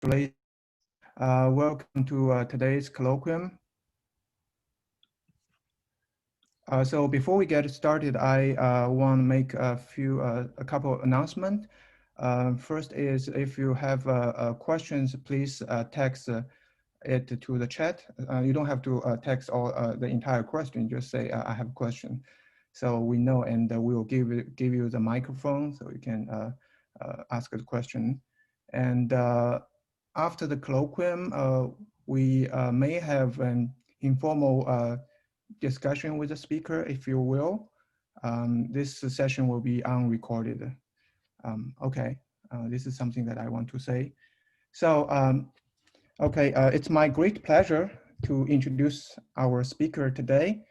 Welcome to today's colloquium. So before we get started, I want to make a couple of announcements. First is if you have questions, please text it to the chat. You don't have to text all the entire question. Just say I have a question, so we know, and we will give you the microphone so you can ask a question. And after the colloquium, we may have an informal discussion with the speaker, if you will. This session will be unrecorded. Okay, this is something that I want to say. So, okay, it's my great pleasure to introduce our speaker today,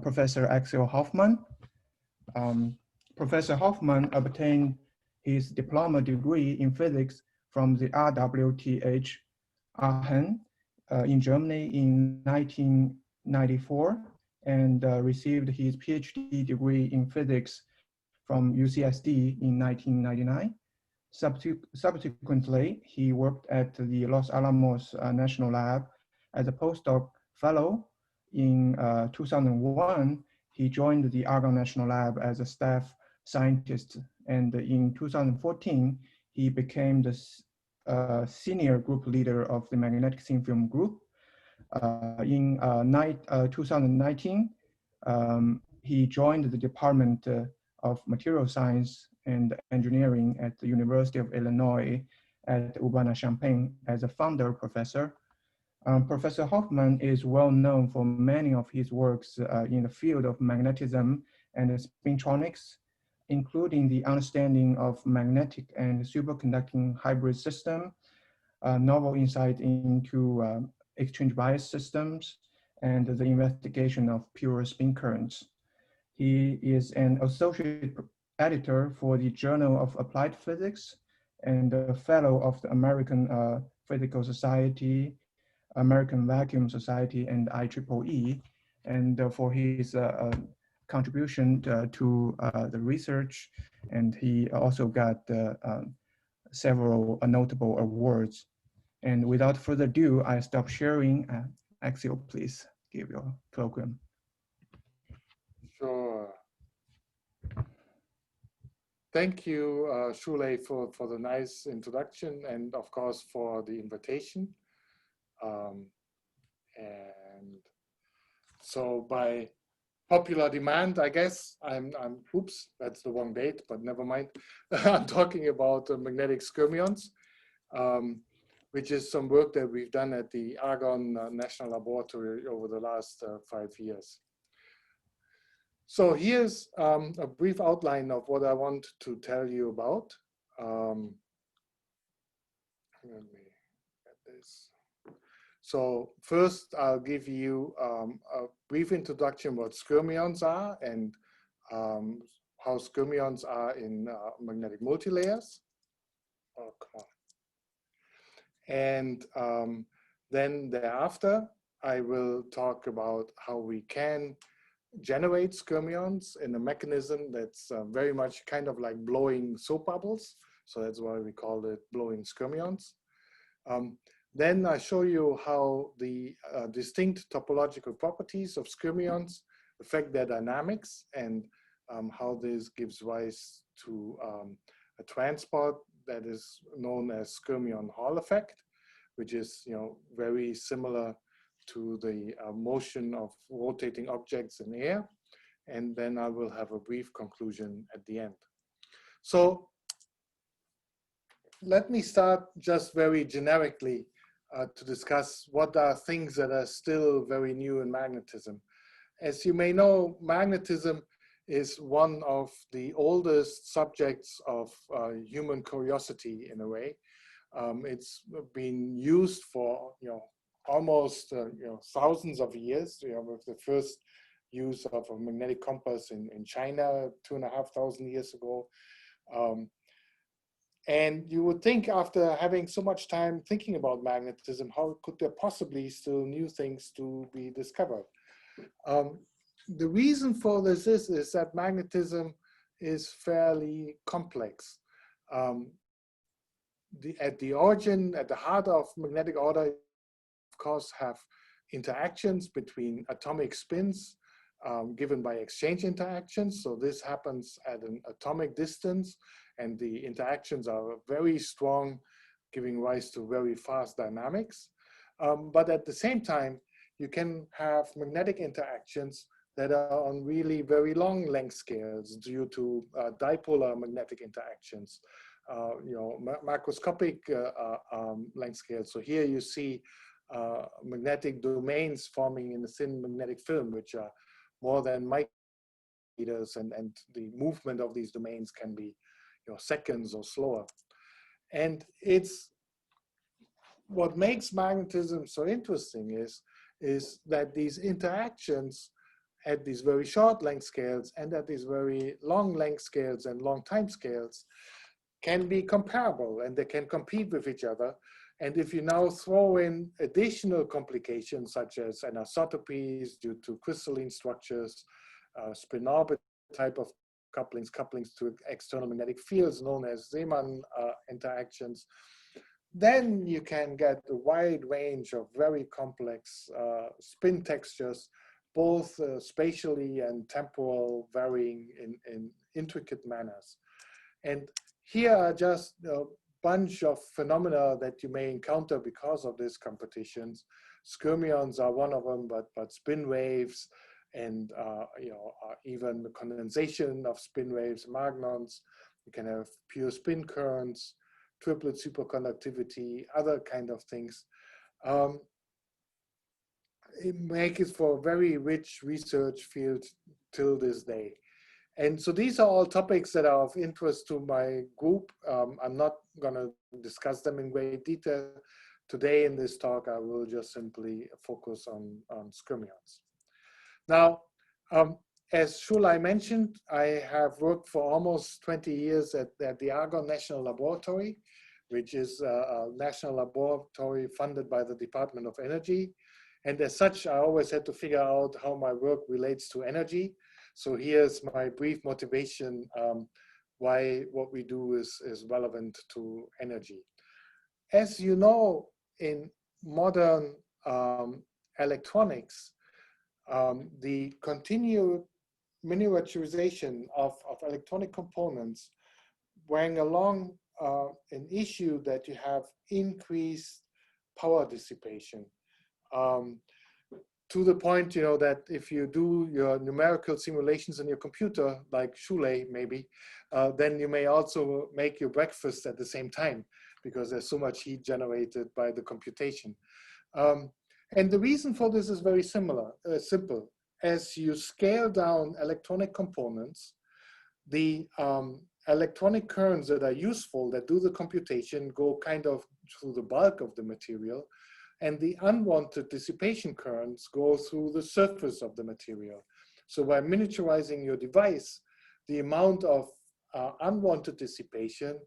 Professor Axel Hoffmann. Professor Hoffmann obtained his diploma degree in physics from the RWTH Aachen in Germany in 1994 and received his PhD degree in physics from UCSD in 1999. Subsequently, he worked at the Los Alamos National Lab as a postdoc fellow. In 2001, he joined the Argonne National Lab as a staff scientist, and in 2014, he became the senior group leader of the magnetic thin film group. In 2019, he joined the Department of Material Science and Engineering at the University of Illinois at Urbana-Champaign as a founder professor. Professor Hoffmann is well known for many of his works in the field of magnetism and spintronics, including the understanding of magnetic and superconducting hybrid system, novel insight into exchange bias systems, and the investigation of pure spin currents. He is an associate editor for the Journal of Applied Physics and a fellow of the American Physical Society, American Vacuum Society, and IEEE, and for his contribution to the research. And he also got several notable awards. And without further ado, I stop sharing. Axel, please give your program. Sure. Thank you, Shule, for the nice introduction and, of course, for the invitation. And so by popular demand, I guess, oops, that's the wrong date, but never mind. I'm talking about magnetic skyrmions, which is some work that we've done at the Argonne National Laboratory over the last 5 years. So here's a brief outline of what I want to tell you about. Let me get this. So first, I'll give you a brief introduction what skyrmions are and how skyrmions are in magnetic multilayers. Oh, come on. And then thereafter, I will talk about how we can generate skyrmions in a mechanism that's very much kind of like blowing soap bubbles. So that's why we call it blowing skyrmions. Then I show you how the distinct topological properties of skyrmions affect their dynamics and how this gives rise to a transport that is known as skyrmion Hall effect, which is very similar to the motion of rotating objects in air. And then I will have a brief conclusion at the end. So let me start just very generically to discuss what are things that are still very new in magnetism. As you may know, magnetism is one of the oldest subjects of human curiosity in a way. It's been used for almost thousands of years, with the first use of a magnetic compass in China 2,500 years ago. And you would think, after having so much time thinking about magnetism, how could there possibly still new things to be discovered? The reason for this is that magnetism is fairly complex. at the origin, at the heart of magnetic order, of course, have interactions between atomic spins given by exchange interactions. So this happens at an atomic distance, and the interactions are very strong, giving rise to very fast dynamics. But at the same time, you can have magnetic interactions that are on really very long length scales due to dipolar magnetic interactions, macroscopic length scales. So here you see magnetic domains forming in a thin magnetic film, which are more than micrometers, and the movement of these domains can be seconds or slower. And it's what makes magnetism so interesting is that these interactions at these very short length scales and at these very long length scales and long time scales can be comparable, and they can compete with each other. And if you now throw in additional complications such as anisotropies due to crystalline structures, spin orbit type of couplings to external magnetic fields known as Zeeman interactions, then you can get a wide range of very complex spin textures, both spatially and temporal, varying in intricate manners. And here are just a bunch of phenomena that you may encounter because of these competitions. Skyrmions are one of them, but spin waves and even the condensation of spin waves, magnons. You can have pure spin currents, triplet superconductivity, other kind of things. It makes it for a very rich research field till this day. And so these are all topics that are of interest to my group. I'm not going to discuss them in great detail. Today in this talk, I will just simply focus on Skyrmions. Now, as Shulai mentioned, I have worked for almost 20 years at the Argonne National Laboratory, which is a national laboratory funded by the Department of Energy. And as such, I always had to figure out how my work relates to energy. So here's my brief motivation why what we do is relevant to energy. As you know, in modern electronics, the continued miniaturization of electronic components bring along an issue that you have increased power dissipation. To the point, that if you do your numerical simulations on your computer, like Shulai maybe, then you may also make your breakfast at the same time because there's so much heat generated by the computation. And the reason for this is very simple. As you scale down electronic components, the electronic currents that are useful, that do the computation, go kind of through the bulk of the material, and the unwanted dissipation currents go through the surface of the material. So by miniaturizing your device, the amount of unwanted dissipation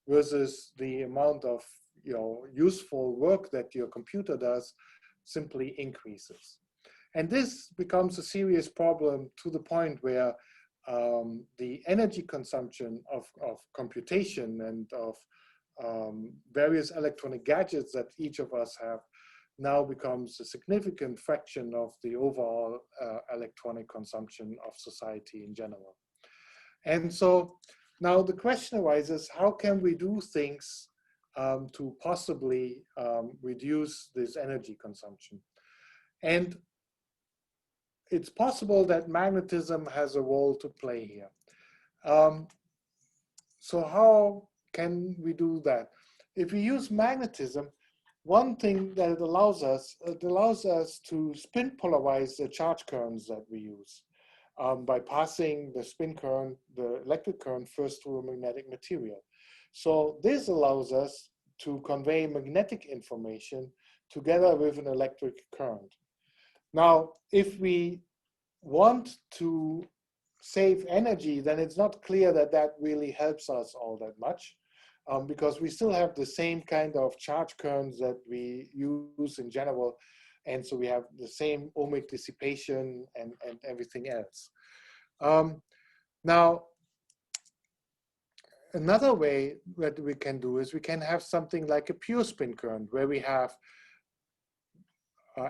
versus the amount of useful work that your computer does simply increases. And this becomes a serious problem to the point where the energy consumption of computation and of various electronic gadgets that each of us have now becomes a significant fraction of the overall electronic consumption of society in general. And so now the question arises, how can we do things to possibly reduce this energy consumption? And it's possible that magnetism has a role to play here. So how can we do that? If we use magnetism, one thing that it allows us to spin polarize the charge currents that we use by passing the spin current, the electric current, first through a magnetic material. So this allows us to convey magnetic information together with an electric current. Now, if we want to save energy, then it's not clear that that really helps us all that much. Because we still have the same kind of charge currents that we use in general. And so we have the same ohmic dissipation and everything else. Now, another way that we can do is we can have something like a pure spin current, where we have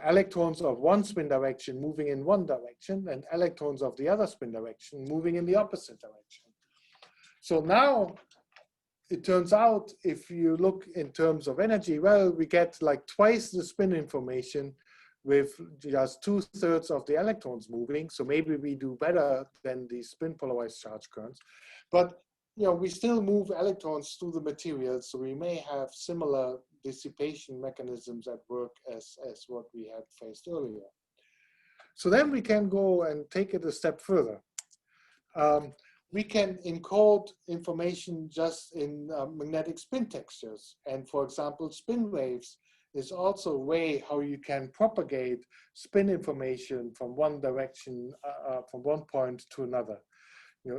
electrons of one spin direction moving in one direction and electrons of the other spin direction moving in the opposite direction. So now it turns out, if you look in terms of energy, well, we get like twice the spin information with just 2/3 of the electrons moving. So maybe we do better than the spin polarized charge currents. But we still move electrons through the material, so we may have similar dissipation mechanisms at work as what we had faced earlier. So then we can go and take it a step further. We can encode information just in magnetic spin textures. And for example, spin waves is also a way how you can propagate spin information from one direction, from one point to another.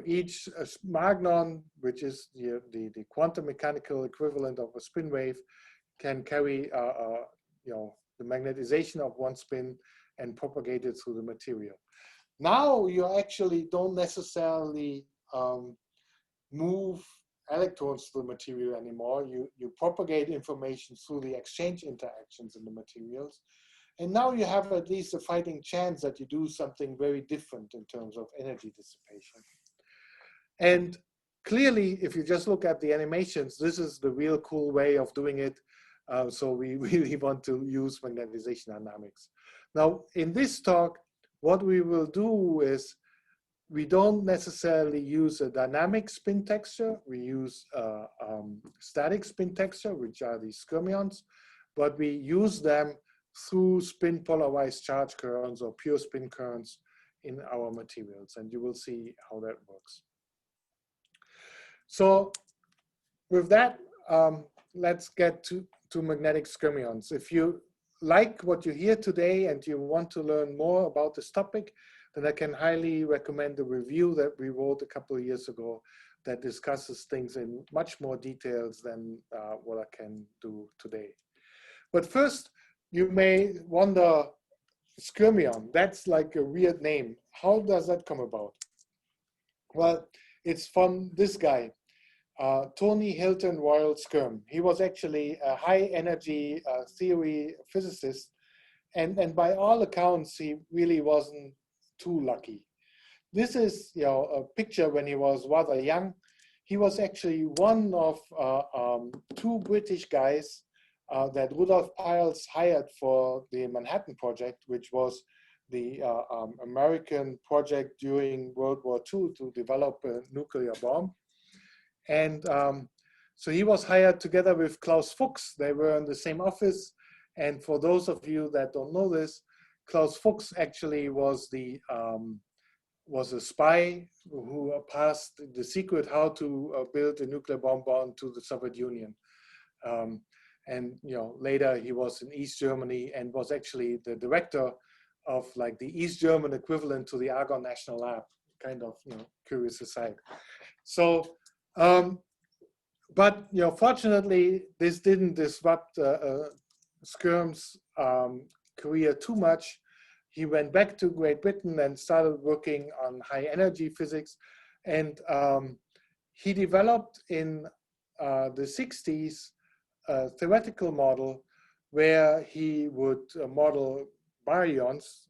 Each magnon, which is the quantum mechanical equivalent of a spin wave, can carry the magnetization of one spin and propagate it through the material. Now you actually don't necessarily move electrons through the material anymore. You propagate information through the exchange interactions in the materials. And now you have at least a fighting chance that you do something very different in terms of energy dissipation. And clearly, if you just look at the animations, this is the real cool way of doing it. So we really want to use magnetization dynamics. Now, in this talk, what we will do is we don't necessarily use a dynamic spin texture. We use static spin texture, which are the Skyrmions, but we use them through spin polarized charge currents or pure spin currents in our materials. And you will see how that works. So with that, let's get to magnetic Skyrmions. If you like what you hear today and you want to learn more about this topic, then I can highly recommend the review that we wrote a couple of years ago that discusses things in much more details than what I can do today. But first, you may wonder, Skyrmion, that's like a weird name. How does that come about? Well, it's from this guy, Tony Hilton Royal Skyrm. He was actually a high energy theory physicist, and by all accounts, he really wasn't too lucky. This is a picture when he was rather young. He was actually one of two British guys that Rudolf Peierls hired for the Manhattan Project, which was the American project during World War II to develop a nuclear bomb. And so he was hired together with Klaus Fuchs. They were in the same office. And for those of you that don't know this, Klaus Fuchs actually was a spy who passed the secret how to build a nuclear bomb to the Soviet Union. And later he was in East Germany and was actually the director of like the East German equivalent to the Argonne National Lab. Kind of curious aside. So. But fortunately, this didn't disrupt Skyrm's career too much. He went back to Great Britain and started working on high energy physics. And he developed in the 60s a theoretical model where he would model baryons,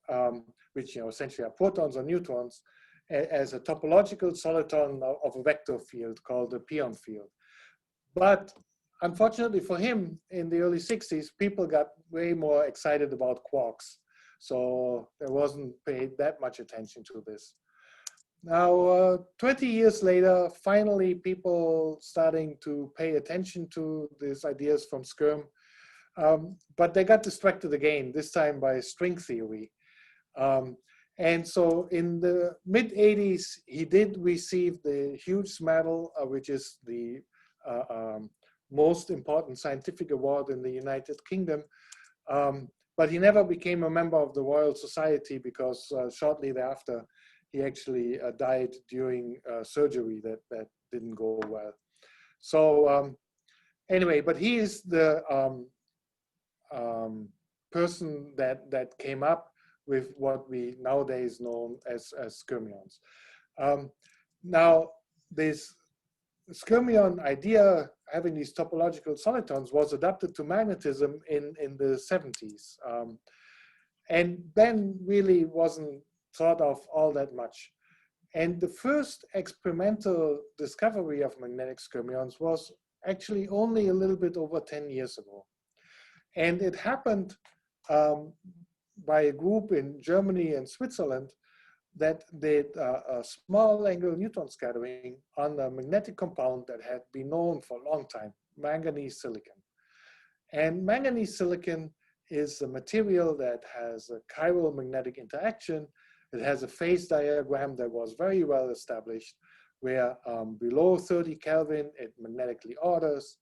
which essentially are protons or neutrons, as a topological soliton of a vector field called the pion field. But unfortunately for him, in the early 60s, people got way more excited about quarks. So there wasn't paid that much attention to this. Now, 20 years later, finally people starting to pay attention to these ideas from Skyrm, but they got distracted again, this time by string theory. And so in the mid-80s, he did receive the Hughes Medal, which is the most important scientific award in the United Kingdom. But he never became a member of the Royal Society because shortly thereafter, he actually died during surgery that didn't go well. So anyway, but he is the person that came up with what we nowadays know as Skyrmions. Now, this Skyrmion idea, having these topological solitons, was adapted to magnetism in the 70s. And then really wasn't thought of all that much. And the first experimental discovery of magnetic skyrmions was actually only a little bit over 10 years ago. And it happened by a group in Germany and Switzerland that did a small angle neutron scattering on a magnetic compound that had been known for a long time, manganese silicon. And manganese silicon is a material that has a chiral magnetic interaction. It has a phase diagram that was very well established, where below 30 Kelvin, it magnetically orders.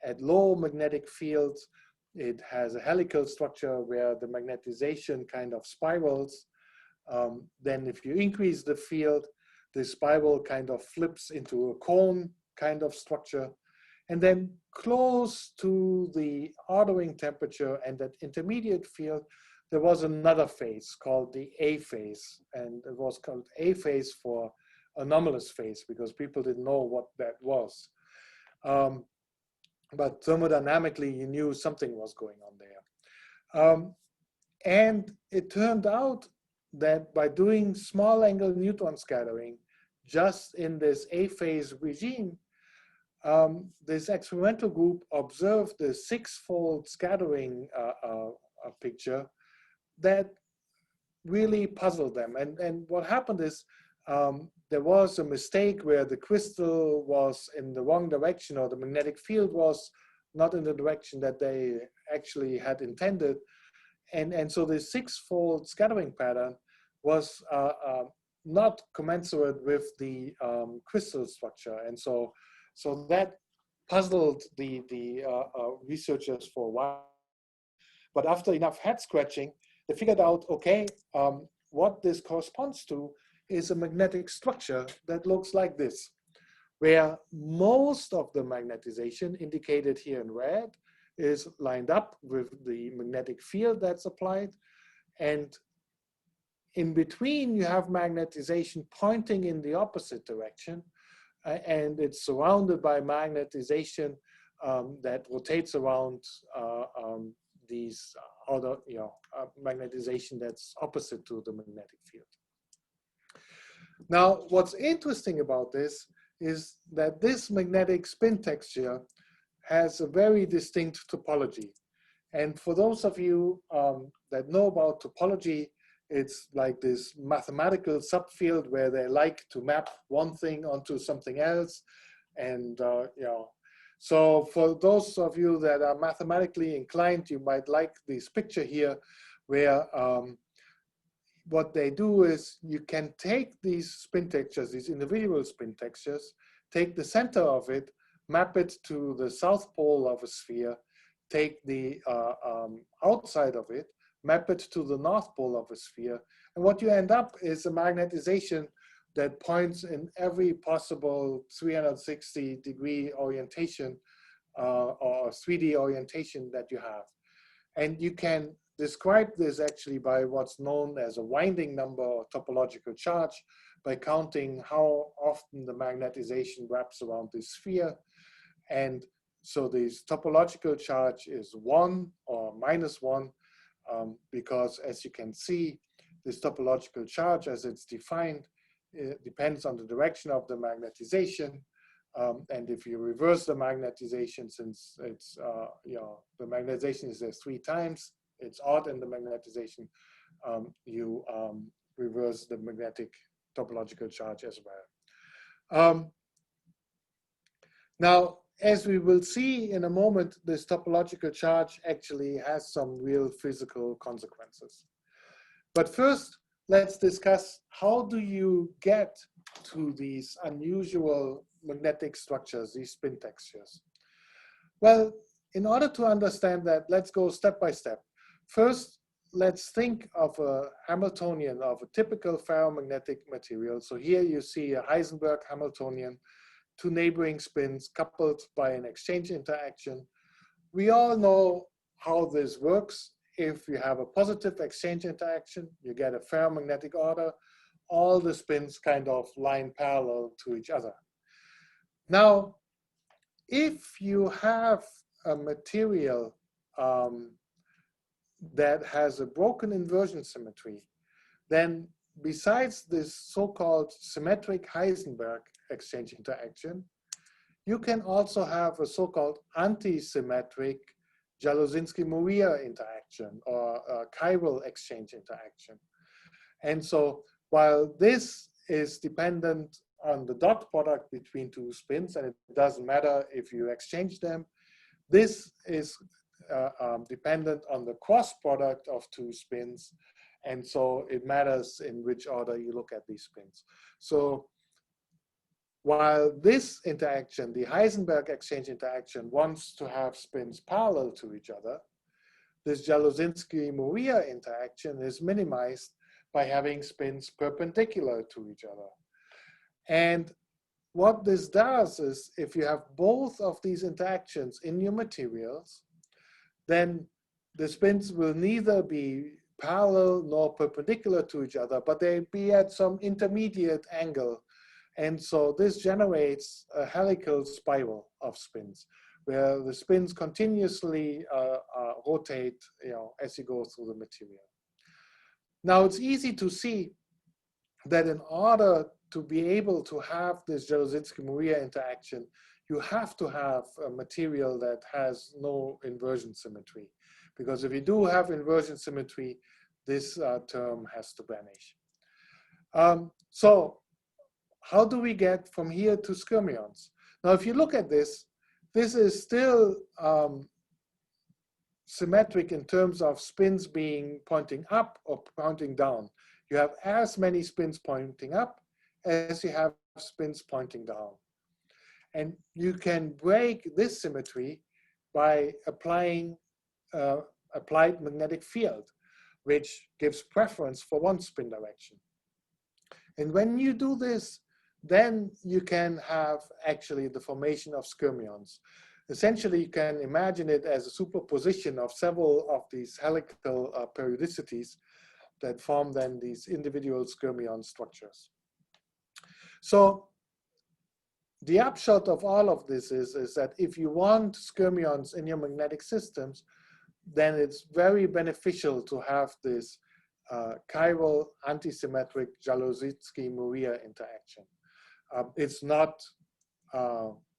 At low magnetic fields, it has a helical structure where the magnetization kind of spirals. Then if you increase the field, the spiral kind of flips into a cone kind of structure. And then close to the ordering temperature and that intermediate field, there was another phase called the A phase. And it was called A phase for anomalous phase because people didn't know what that was. But thermodynamically, you knew something was going on there. And it turned out that by doing small angle neutron scattering, just in this A phase regime, this experimental group observed the 6-fold scattering picture that really puzzled them. And what happened is there was a mistake where the crystal was in the wrong direction, or the magnetic field was not in the direction that they actually had intended. And so the 6-fold scattering pattern was not commensurate with the crystal structure. And so that puzzled the researchers for a while. But after enough head scratching, they figured out, okay, what this corresponds to is a magnetic structure that looks like this, where most of the magnetization, indicated here in red, is lined up with the magnetic field that's applied. And in between, you have magnetization pointing in the opposite direction. And it's surrounded by magnetization that rotates around these other, magnetization that's opposite to the magnetic field. Now, what's interesting about this is that this magnetic spin texture has a very distinct topology. And for those of you that know about topology, it's like this mathematical subfield where they like to map one thing onto something else. And, so for those of you that are mathematically inclined, you might like this picture here where what they do is you can take these spin textures, these individual spin textures, take the center of it, map it to the south pole of a sphere, take the outside of it, map it to the north pole of a sphere. And what you end up is a magnetization that points in every possible 360-degree orientation or 3D orientation that you have. And you can describe this actually by what's known as a winding number or topological charge, by counting how often the magnetization wraps around the sphere. And so this topological charge is 1 or -1, because as you can see, this topological charge as it's defined, it depends on the direction of the magnetization. And if you reverse the magnetization, since it's, the magnetization is there 3 times, it's odd in the magnetization, you reverse the magnetic topological charge as well. Now, as we will see in a moment, this topological charge actually has some real physical consequences. But first, let's discuss how do you get to these unusual magnetic structures, these spin textures. Well, in order to understand that, let's go step by step. First, let's think of a Hamiltonian, of a typical ferromagnetic material. So here you see a Heisenberg Hamiltonian, 2 neighboring spins coupled by an exchange interaction. We all know how this works. If you have a positive exchange interaction, you get a ferromagnetic order. All the spins kind of line parallel to each other. Now, if you have a material that has a broken inversion symmetry, then besides this so-called symmetric Heisenberg exchange interaction, you can also have a so-called anti-symmetric Jaluzinski-Moria interaction or a chiral exchange interaction. And so while this is dependent on the dot product between two spins, and it doesn't matter if you exchange them, this is dependent on the cross product of two spins. And so it matters in which order you look at these spins. So while this interaction, the Heisenberg exchange interaction, wants to have spins parallel to each other, this Jaluzinski-Moria interaction is minimized by having spins perpendicular to each other. And what this does is, if you have both of these interactions in your materials, then the spins will neither be parallel nor perpendicular to each other, but they be at some intermediate angle. And so this generates a helical spiral of spins, where the spins continuously rotate, as you go through the material. Now, it's easy to see that in order to be able to have this Jaluzinski-Moria interaction, you have to have a material that has no inversion symmetry. Because if you do have inversion symmetry, this term has to vanish. So how do we get from here to Skyrmions? Now, if you look at this, this is still symmetric in terms of spins being pointing up or pointing down. You have as many spins pointing up as you have spins pointing down. And you can break this symmetry by applying applied magnetic field, which gives preference for one spin direction. And when you do this, then you can have actually the formation of Skyrmions. Essentially, you can imagine it as a superposition of several of these helical periodicities that form then these individual Skyrmion structures. So the upshot of all of this is that if you want Skyrmions in your magnetic systems, then it's very beneficial to have this chiral antisymmetric Jaluzinski-Moria interaction. It's not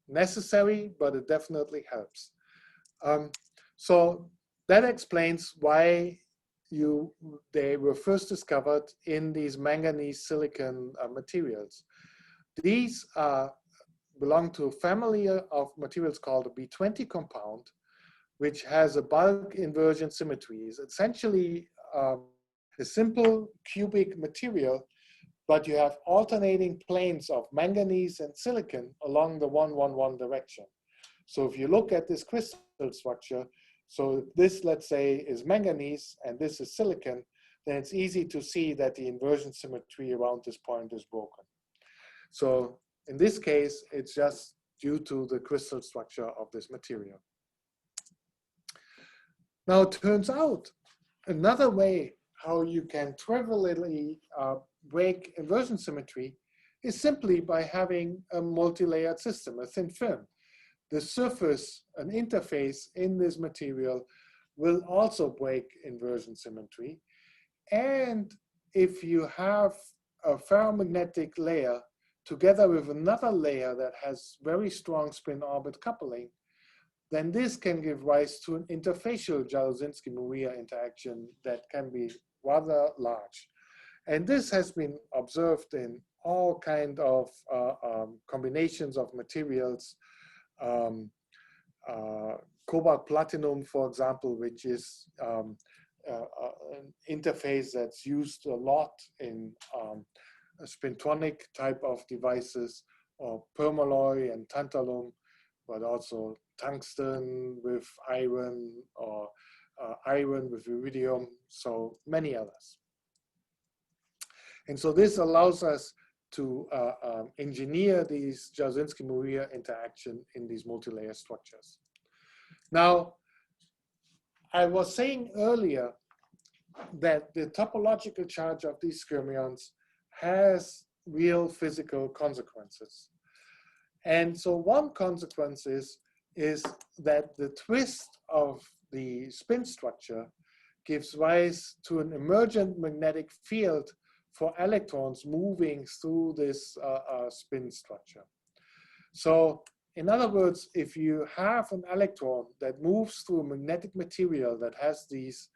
necessary, but it definitely helps. So that explains why they were first discovered in these manganese silicon materials. These belong to a family of materials called a B20 compound, which has a bulk inversion symmetry. It's essentially a simple cubic material, but you have alternating planes of manganese and silicon along the 1-1-1 direction. So if you look at this crystal structure, so this, let's say, is manganese and this is silicon, then it's easy to see that the inversion symmetry around this point is broken. So in this case, it's just due to the crystal structure of this material. Now, it turns out another way how you can trivially break inversion symmetry is simply by having a multi-layered system, a thin film. The surface, an interface in this material, will also break inversion symmetry. And if you have a ferromagnetic layer together with another layer that has very strong spin-orbit coupling, then this can give rise to an interfacial Jaluzinski-Moria interaction that can be rather large. And this has been observed in all kinds of combinations of materials. Cobalt platinum, for example, which is an interface that's used a lot in spintronic type of devices, or permalloy and tantalum, but also tungsten with iron, or iron with iridium, so many others. And so this allows us to engineer these Jaluzinski-Moria interaction in these multi-layer structures. Now, I was saying earlier that the topological charge of these Skyrmions has real physical consequences. And so one consequence is that the twist of the spin structure gives rise to an emergent magnetic field for electrons moving through this spin structure. So in other words, if you have an electron that moves through a magnetic material that has these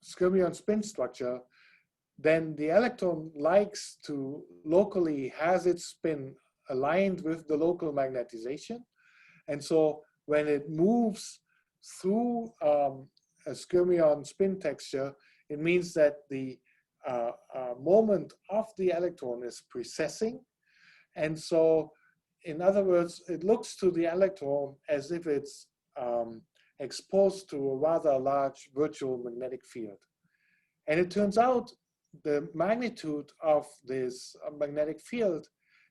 Skyrmion spin structure, then the electron likes to locally has its spin aligned with the local magnetization. And so when it moves through a Skyrmion spin texture, it means that the moment of the electron is precessing. And so, in other words, it looks to the electron as if it's exposed to a rather large virtual magnetic field. And it turns out the magnitude of this magnetic field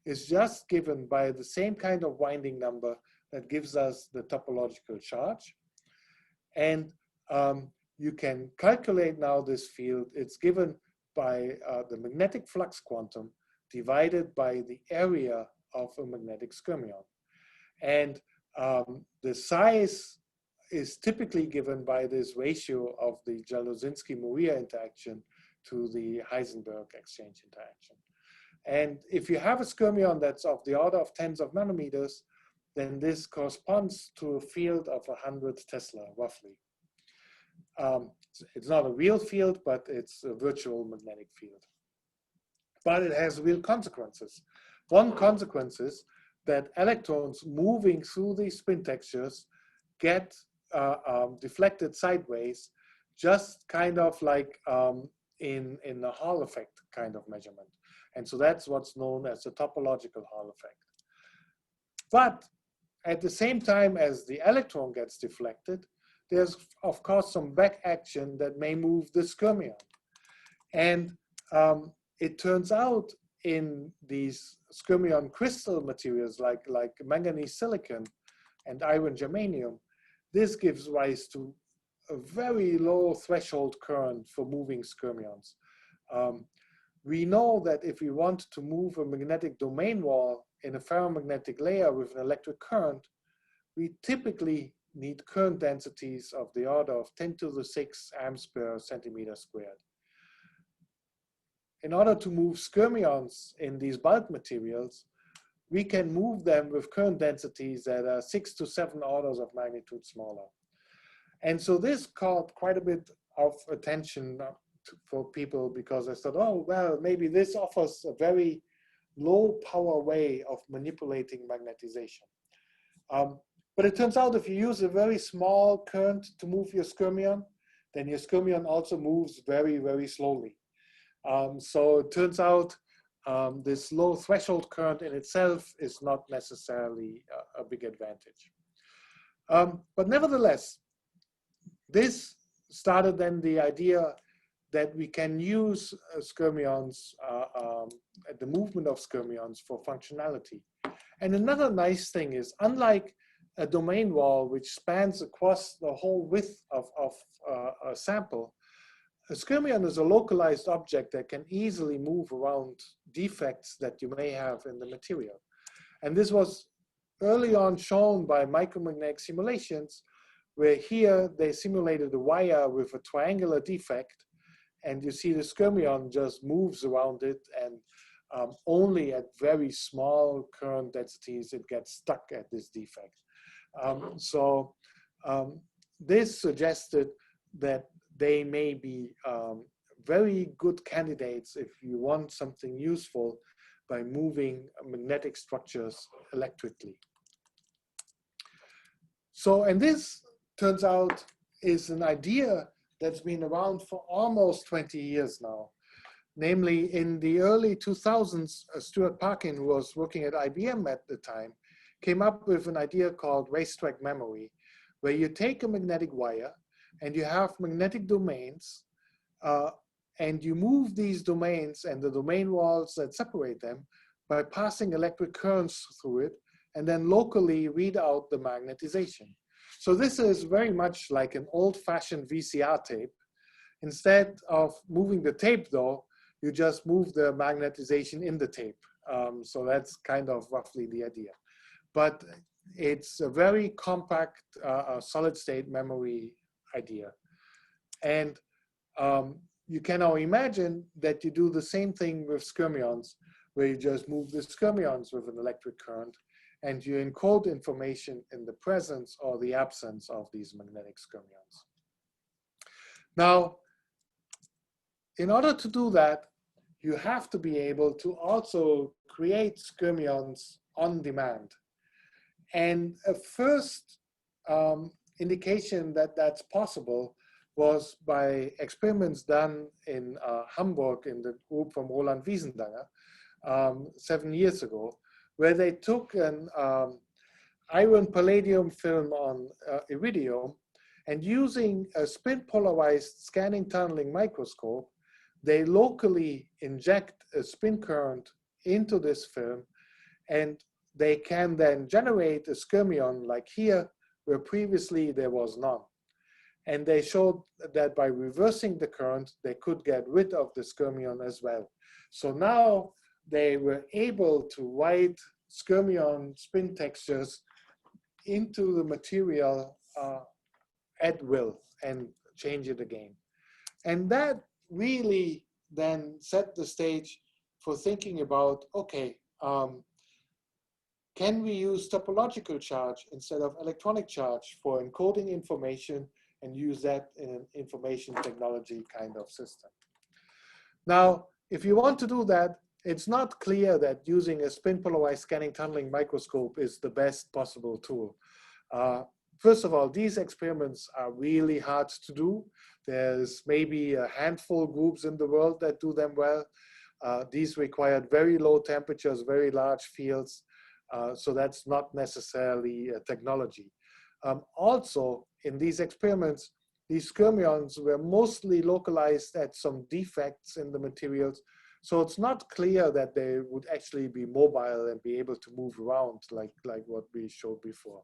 is just given by the same kind of winding number that gives us the topological charge. And you can calculate now this field. It's given by the magnetic flux quantum divided by the area of a magnetic skyrmion. And the size is typically given by this ratio of the Jaluzinski-Moria interaction to the Heisenberg exchange interaction. And if you have a skyrmion that's of the order of tens of nanometers, then this corresponds to a field of 100 Tesla, roughly. It's not a real field, but it's a virtual magnetic field. But it has real consequences. One consequence is that electrons moving through these spin textures get deflected sideways, just kind of like in a Hall effect kind of measurement. And so that's what's known as the topological Hall effect. But at the same time as the electron gets deflected, there's of course some back action that may move the skyrmion. And it turns out in these skyrmion crystal materials like manganese silicon and iron germanium, this gives rise to a very low threshold current for moving skyrmions. We know that if we want to move a magnetic domain wall in a ferromagnetic layer with an electric current, we typically need current densities of the order of 10 to the 6 amps per centimeter squared. In order to move skyrmions in these bulk materials, we can move them with current densities that are 6 to 7 orders of magnitude smaller. And so this caught quite a bit of attention for people because I thought, oh, well, maybe this offers a very low power way of manipulating magnetization. But it turns out if you use a very small current to move your skyrmion, then your skyrmion also moves very, very slowly. So it turns out this low threshold current in itself is not necessarily a big advantage. But nevertheless, this started then the idea that we can use skyrmions, the movement of skyrmions for functionality. And another nice thing is, unlike a domain wall which spans across the whole width of a sample, a skyrmion is a localized object that can easily move around defects that you may have in the material. And this was early on shown by micromagnetic simulations, where here they simulated a wire with a triangular defect, and you see the skyrmion just moves around it, and only at very small current densities it gets stuck at this defect. This suggested that they may be very good candidates if you want something useful by moving magnetic structures electrically. So, and this turns out is an idea that's been around for almost 20 years now. Namely, in the early 2000s, Stuart Parkin, who was working at IBM at the time, came up with an idea called racetrack memory, where you take a magnetic wire and you have magnetic domains, and you move these domains and the domain walls that separate them by passing electric currents through it, and then locally read out the magnetization. So this is very much like an old-fashioned VCR tape. Instead of moving the tape, though, you just move the magnetization in the tape. So that's kind of roughly the idea. But it's a very compact solid state memory idea. And you can now imagine that you do the same thing with skyrmions, where you just move the skyrmions with an electric current and you encode information in the presence or the absence of these magnetic skyrmions. Now, in order to do that, you have to be able to also create skyrmions on demand. And a first indication that that's possible was by experiments done in Hamburg in the group from Roland Wiesendanger 7 years ago, where they took an iron palladium film on iridium, and using a spin polarized scanning tunneling microscope, they locally inject a spin current into this film, and they can then generate a skyrmion like here, where previously there was none. And they showed that by reversing the current, they could get rid of the skyrmion as well. So now they were able to write skyrmion spin textures into the material at will and change it again. And that really then set the stage for thinking about, okay, can we use topological charge instead of electronic charge for encoding information and use that in an information technology kind of system? Now, if you want to do that, it's not clear that using a spin polarized scanning tunneling microscope is the best possible tool. First of all, these experiments are really hard to do. There's maybe a handful of groups in the world that do them well. These required very low temperatures, very large fields. So that's not necessarily a technology. Also, in these experiments, these skyrmions were mostly localized at some defects in the materials. So it's not clear that they would actually be mobile and be able to move around like what we showed before.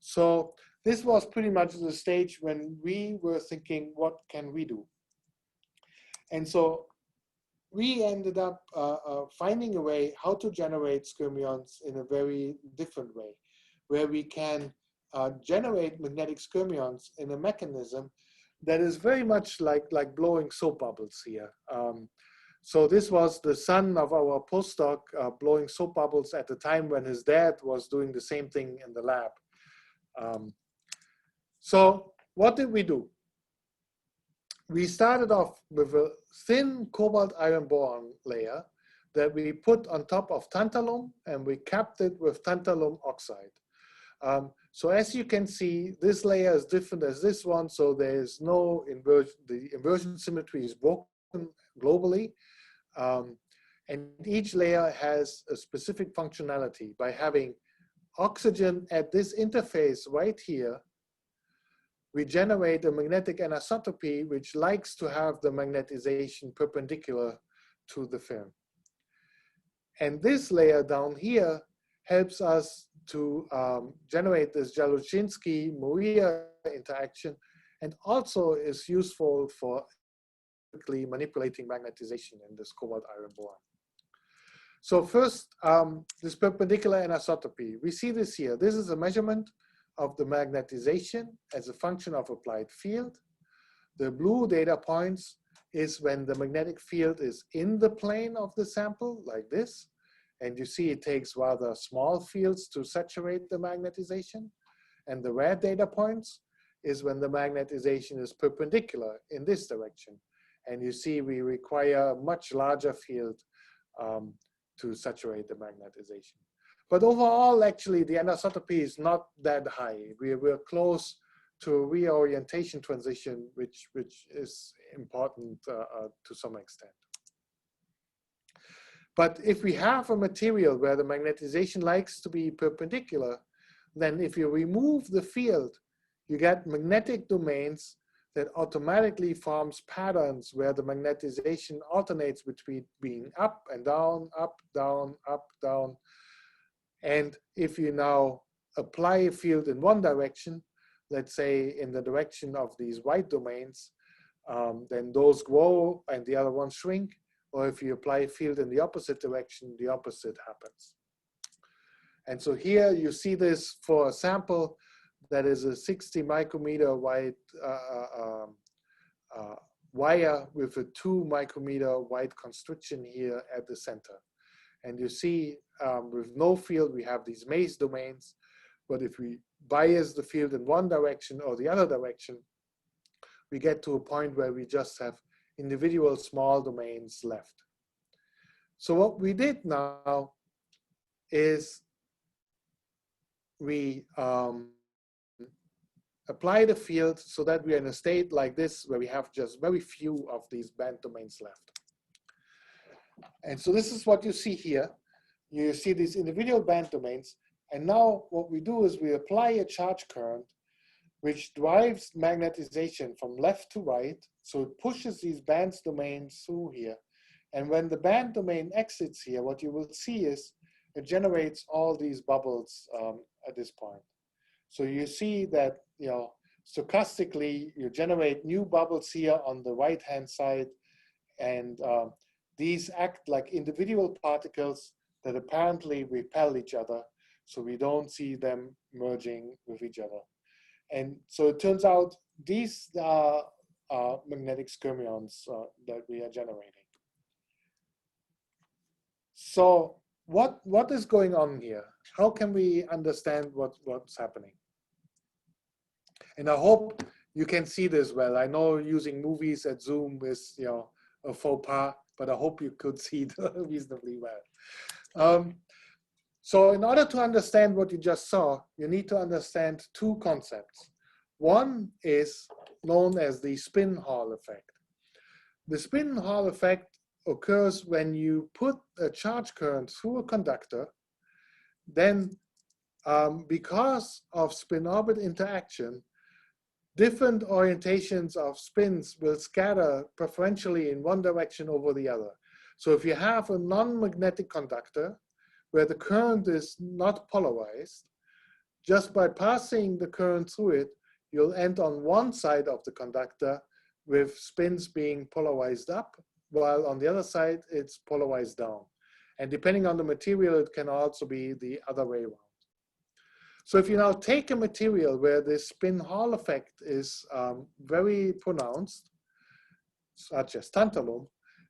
So this was pretty much the stage when we were thinking, what can we do? And so we ended up finding a way how to generate skyrmions in a very different way, where we can generate magnetic skyrmions in a mechanism that is very much like blowing soap bubbles here. So this was the son of our postdoc blowing soap bubbles at the time when his dad was doing the same thing in the lab. So what did we do? We started off with a thin cobalt iron boron layer that we put on top of tantalum, and we capped it with tantalum oxide. So as you can see, this layer is different as this one, so there is no inversion. The inversion symmetry is broken globally. And each layer has a specific functionality by having oxygen at this interface right here. We generate a magnetic anisotropy which likes to have the magnetization perpendicular to the film. And this layer down here helps us to generate this Jaluzinski-Moria interaction, and also is useful for manipulating magnetization in this cobalt iron boron. So first, this perpendicular anisotropy. We see this here. This is a measurement of the magnetization as a function of applied field. The blue data points is when the magnetic field is in the plane of the sample, like this. And you see it takes rather small fields to saturate the magnetization. And the red data points is when the magnetization is perpendicular in this direction. And you see we require a much larger field to saturate the magnetization. But overall, actually, the anisotropy is not that high. We're close to a reorientation transition, which is important to some extent. But if we have a material where the magnetization likes to be perpendicular, then if you remove the field, you get magnetic domains that automatically forms patterns where the magnetization alternates between being up and down, up, down, up, down. And if you now apply a field in one direction, let's say in the direction of these white domains, then those grow and the other ones shrink. or if you apply a field in the opposite direction, the opposite happens. And so here you see this for a sample that is a 60 micrometer wide wire with a 2 micrometer wide constriction here at the center. And you see with no field, we have these maze domains. But if we bias the field in one direction or the other direction, we get to a point where we just have individual small domains left. So what we did now is we apply the field so that we are in a state like this where we have just very few of these band domains left. And so this is what you see here. You see these individual band domains. And now what we do is we apply a charge current which drives magnetization from left to right. So it pushes these band domains through here. And when the band domain exits here, what you will see is it generates all these bubbles at this point. So you see that, stochastically, you generate new bubbles here on the right-hand side. And these act like individual particles that apparently repel each other. So we don't see them merging with each other. And so it turns out these are magnetic skyrmions that we are generating. So what is going on here? How can we understand what's happening? And I hope you can see this well. I know using movies at Zoom is a faux pas, but I hope you could see it reasonably well. So in order to understand what you just saw, you need to understand two concepts. One is known as the spin Hall effect. The spin Hall effect occurs when you put a charge current through a conductor, then because of spin-orbit interaction, different orientations of spins will scatter preferentially in one direction over the other. So if you have a non-magnetic conductor where the current is not polarized, just by passing the current through it, you'll end on one side of the conductor with spins being polarized up, while on the other side, it's polarized down. And depending on the material, it can also be the other way around. So if you now take a material where this spin Hall effect is very pronounced, such as tantalum,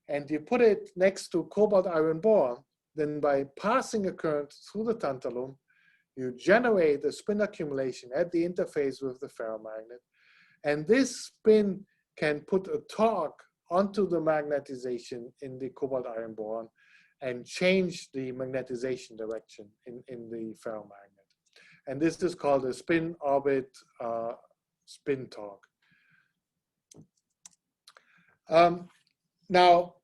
and you put it next to cobalt iron boron, then by passing a current through the tantalum, you generate a spin accumulation at the interface with the ferromagnet. And this spin can put a torque onto the magnetization in the cobalt iron boron and change the magnetization direction in the ferromagnet. And this is called a spin orbit spin torque. Now,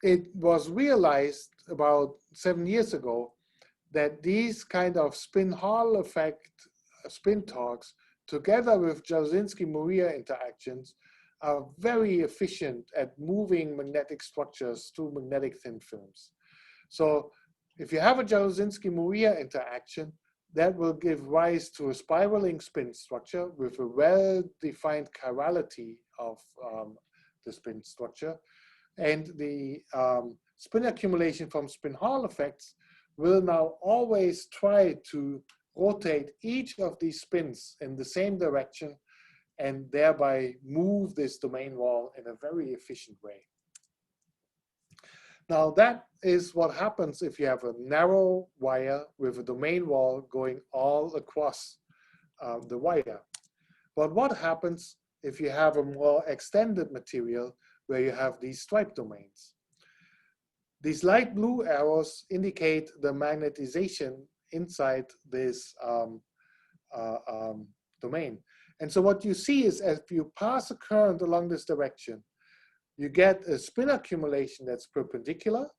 it was realized about 7 years ago that these kind of spin Hall effect spin torques, together with Jaruzelski-Maria interactions, are very efficient at moving magnetic structures through magnetic thin films. So if you have a Jaruzelski-Maria interaction, that will give rise to a spiraling spin structure with a well-defined chirality of the spin structure. And the spin accumulation from spin Hall effects will now always try to rotate each of these spins in the same direction and thereby move this domain wall in a very efficient way. Now that is what happens if you have a narrow wire with a domain wall going all across the wire. But what happens if you have a more extended material where you have these stripe domains? These light blue arrows indicate the magnetization inside this domain. And so what you see is if you pass a current along this direction, you get a spin accumulation that's perpendicular.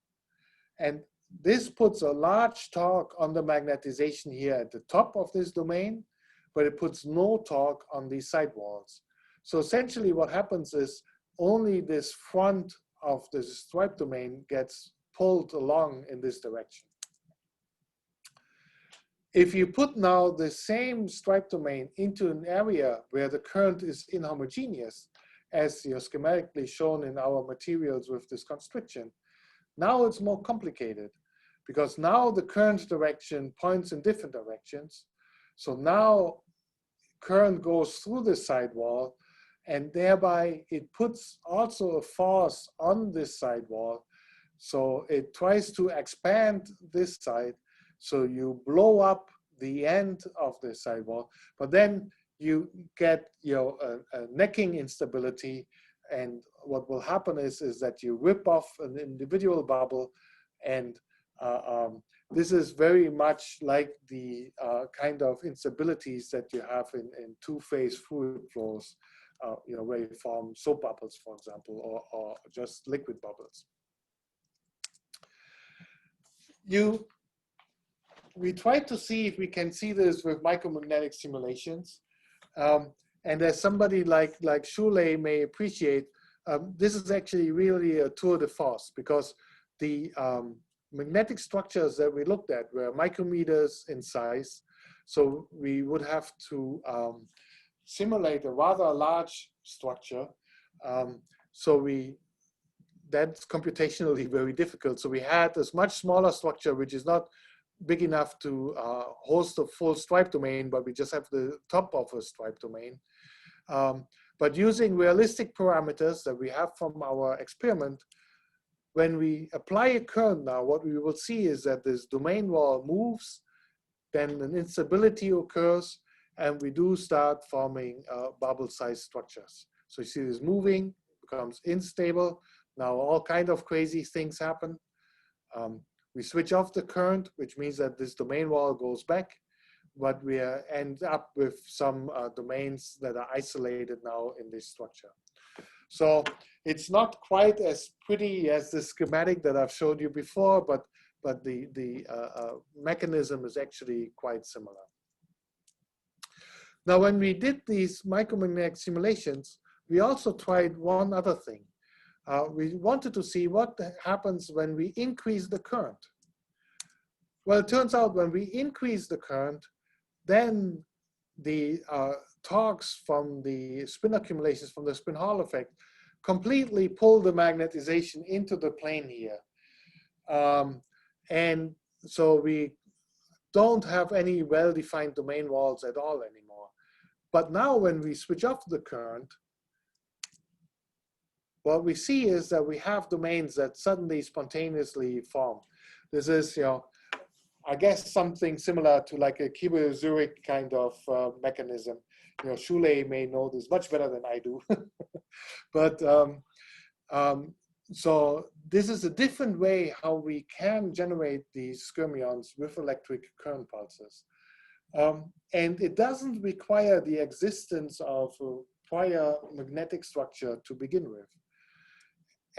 And this puts a large torque on the magnetization here at the top of this domain, but it puts no torque on these side walls. So essentially what happens is only this front of the stripe domain gets pulled along in this direction. If you put now the same stripe domain into an area where the current is inhomogeneous, as schematically shown in our materials with this constriction. Now it's more complicated because now the current direction points in different directions. So now current goes through the sidewall, and thereby it puts also a force on this sidewall. So it tries to expand this side. So you blow up the end of the sidewall, but then you get a necking instability, and what will happen is that you rip off an individual bubble, and this is very much like the kind of instabilities that you have in two-phase fluid flows, where you form soap bubbles, for example, or just liquid bubbles. We tried to see if we can see this with micromagnetic simulations. And as somebody like Shule may appreciate, this is actually really a tour de force, because the magnetic structures that we looked at were micrometers in size. So we would have to simulate a rather large structure. That's computationally very difficult. So we had this much smaller structure, which is not big enough to host a full stripe domain, but we just have the top of a stripe domain. But using realistic parameters that we have from our experiment, when we apply a current now, what we will see is that this domain wall moves, then an instability occurs, and we do start forming bubble-sized structures. So you see this moving, becomes unstable. Now all kind of crazy things happen. We switch off the current, which means that this domain wall goes back, but we end up with some domains that are isolated now in this structure. So it's not quite as pretty as the schematic that I've showed you before, but the mechanism is actually quite similar. Now, when we did these micromagnetic simulations, we also tried one other thing. We wanted to see what happens when we increase the current. Well, it turns out when we increase the current, then the torques from the spin accumulations from the spin Hall effect completely pull the magnetization into the plane here. And so we don't have any well-defined domain walls at all anymore. But now when we switch off the current, what we see is that we have domains that suddenly spontaneously form. This is, I guess something similar to like a Kibble-Zurich kind of mechanism. Shule may know this much better than I do. But so this is a different way how we can generate these skyrmions with electric current pulses. And it doesn't require the existence of a prior magnetic structure to begin with.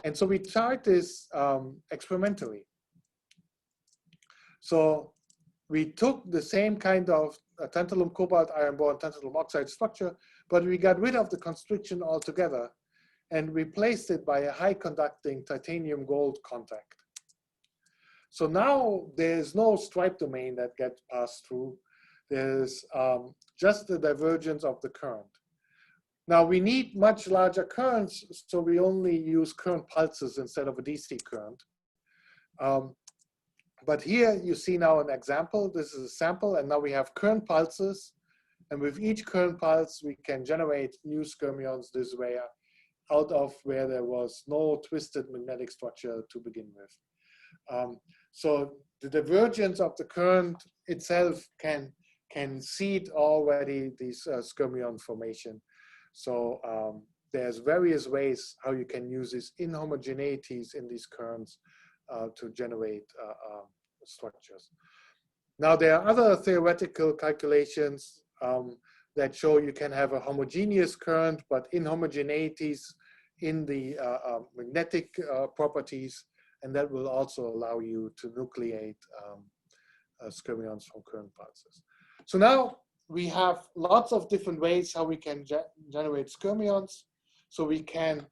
And so we tried this experimentally. So we took the same kind of tantalum cobalt iron boron tantalum oxide structure, but we got rid of the constriction altogether and replaced it by a high conducting titanium gold contact. So now there's no stripe domain that gets passed through. There's just the divergence of the current. Now we need much larger currents, so we only use current pulses instead of a DC current. But here you see now an example. This is a sample, and now we have current pulses. And with each current pulse, we can generate new skyrmions this way out of where there was no twisted magnetic structure to begin with. So the divergence of the current itself can seed already this skyrmion formation. So there's various ways how you can use these inhomogeneities in these currents to generate structures. Now there are other theoretical calculations that show you can have a homogeneous current, but inhomogeneities in the magnetic properties, and that will also allow you to nucleate skyrmions from current pulses. So now we have lots of different ways how we can generate skyrmions, so we can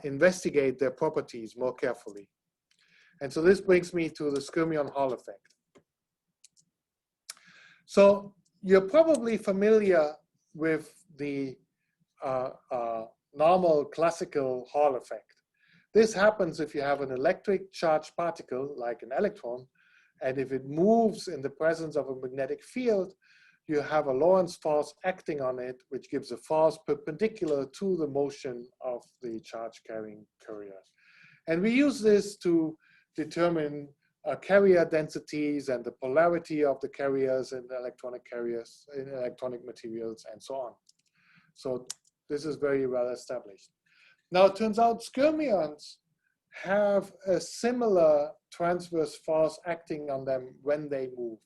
investigate their properties more carefully. And so this brings me to the Skyrmion Hall effect. So you're probably familiar with the normal classical Hall effect. This happens if you have an electric charged particle, like an electron, and if it moves in the presence of a magnetic field, you have a Lorentz force acting on it, which gives a force perpendicular to the motion of the charge-carrying carrier. And we use this to determine carrier densities and the polarity of the carriers in electronic carriers, in electronic materials, and so on. So this is very well established. Now it turns out skyrmions have a similar transverse force acting on them when they move.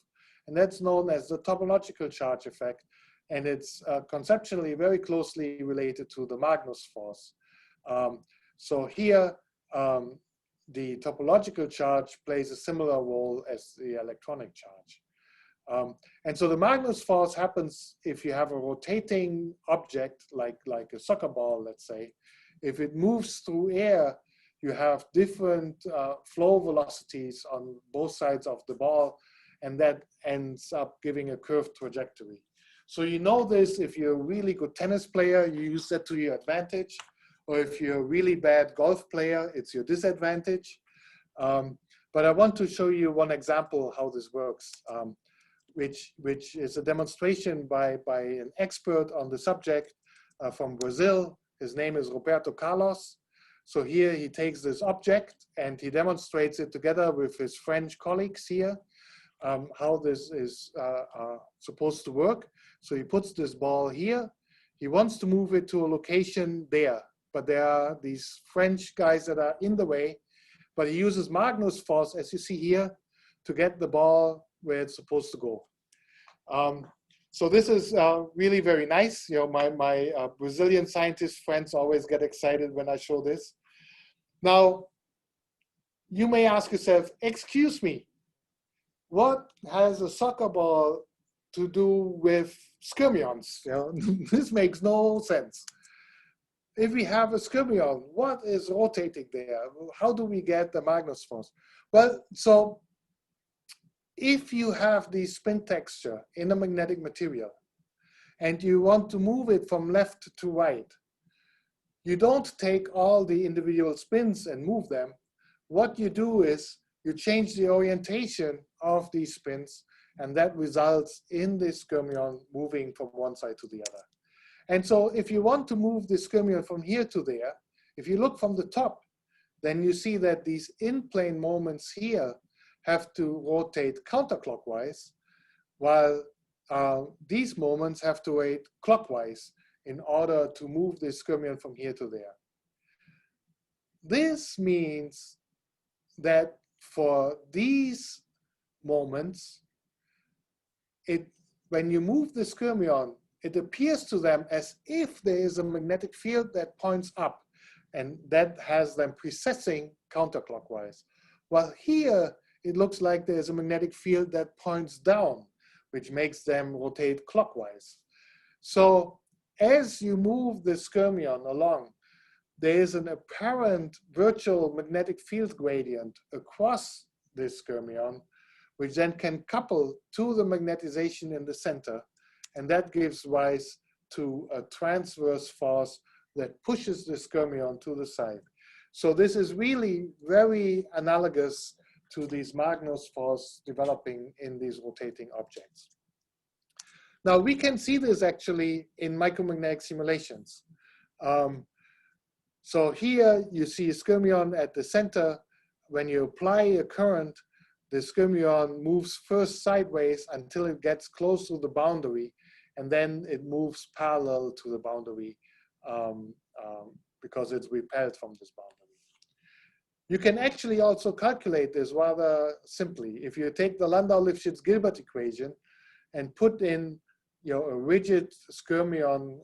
And that's known as the topological charge effect. And it's conceptually very closely related to the Magnus force. So here, the topological charge plays a similar role as the electronic charge. And so the Magnus force happens if you have a rotating object, like a soccer ball, let's say. If it moves through air, you have different flow velocities on both sides of the ball, and that ends up giving a curved trajectory. So you know this if you're a really good tennis player, you use that to your advantage. Or if you're a really bad golf player, it's your disadvantage. But I want to show you one example how this works, which is a demonstration by an expert on the subject from Brazil. His name is Roberto Carlos. So here he takes this object and he demonstrates it together with his French colleagues here, how this is supposed to work. So he puts this ball here. He wants to move it to a location there, but there are these French guys that are in the way. But he uses Magnus force, as you see here, to get the ball where it's supposed to go. So this is really very nice. You know, my Brazilian scientist friends always get excited when I show this. Now, you may ask yourself, excuse me, what has a soccer ball to do with skyrmions? You know, this makes no sense. If we have a skyrmion, what is rotating there? How do we get the Magnus force? Well, so if you have the spin texture in a magnetic material and you want to move it from left to right, you don't take all the individual spins and move them. What you do is you change the orientation of these spins, and that results in the skyrmion moving from one side to the other. And so if you want to move the skyrmion from here to there, if you look from the top, then you see that these in-plane moments here have to rotate counterclockwise, while these moments have to rotate clockwise in order to move the skyrmion from here to there. This means that for these moments, when you move the skyrmion, it appears to them as if there is a magnetic field that points up, and that has them precessing counterclockwise. While here, it looks like there's a magnetic field that points down, which makes them rotate clockwise. So as you move the skyrmion along, there is an apparent virtual magnetic field gradient across this skyrmion, which then can couple to the magnetization in the center, and that gives rise to a transverse force that pushes the skyrmion to the side. So this is really very analogous to these Magnus force developing in these rotating objects. Now we can see this actually in micromagnetic simulations. So here you see a skyrmion at the center. When you apply a current, the skyrmion moves first sideways until it gets close to the boundary, and then it moves parallel to the boundary because it's repelled from this boundary. You can actually also calculate this rather simply. If you take the Landau-Lifshitz-Gilbert equation and put in a rigid skyrmion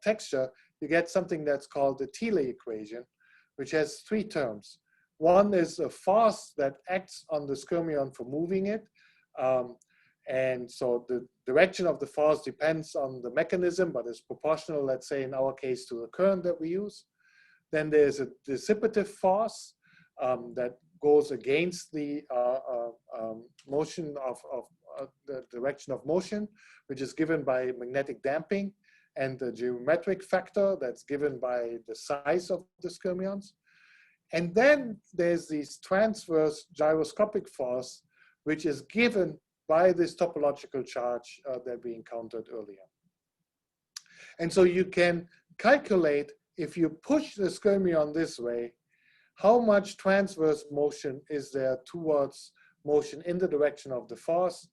texture, you get something that's called the Thiele equation, which has three terms. One is a force that acts on the skyrmion for moving it. And so the direction of the force depends on the mechanism, but is proportional, let's say in our case, to the current that we use. Then there's a dissipative force that goes against the motion of the direction of motion, which is given by magnetic damping. and the geometric factor that's given by the size of the skyrmions. And then there's this transverse gyroscopic force, which is given by this topological charge that we encountered earlier. And so you can calculate, if you push the skyrmion this way, how much transverse motion is there towards motion in the direction of the force.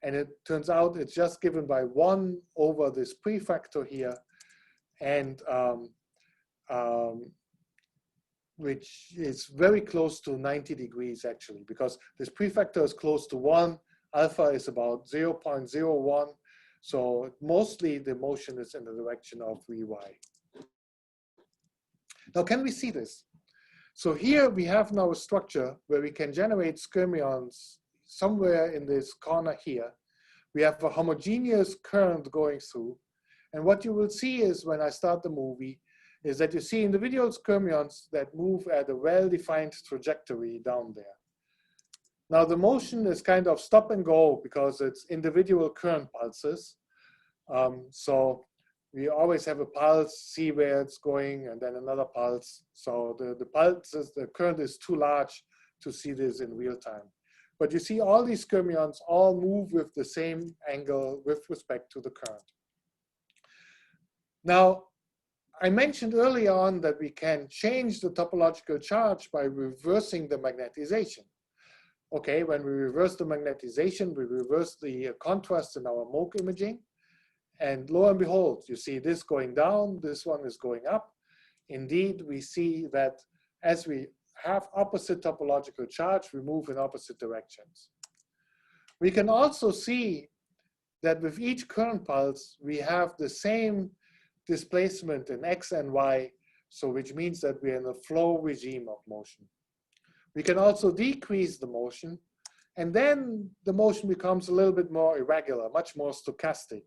And it turns out it's just given by 1 over this prefactor here, and which is very close to 90 degrees actually, because this prefactor is close to 1, alpha is about 0.01. So mostly the motion is in the direction of Vy. Now, can we see this? So here we have now a structure where we can generate skyrmions somewhere in this corner here. We have a homogeneous current going through. And what you will see is, when I start the movie, is that you see individual skyrmions that move at a well-defined trajectory down there. Now the motion is kind of stop and go because it's individual current pulses. So we always have a pulse, see where it's going, and then another pulse. So the pulses, the current is too large to see this in real time. But you see all these skyrmions all move with the same angle with respect to the current. Now, I mentioned early on that we can change the topological charge by reversing the magnetization. Okay, when we reverse the magnetization, we reverse the contrast in our MOC imaging. And lo and behold, you see this going down, this one is going up. Indeed, we see that as we have opposite topological charge, we move in opposite directions. We can also see that with each current pulse, we have the same displacement in x and y, so which means that we're in a flow regime of motion. We can also decrease the motion, and then the motion becomes a little bit more irregular, much more stochastic.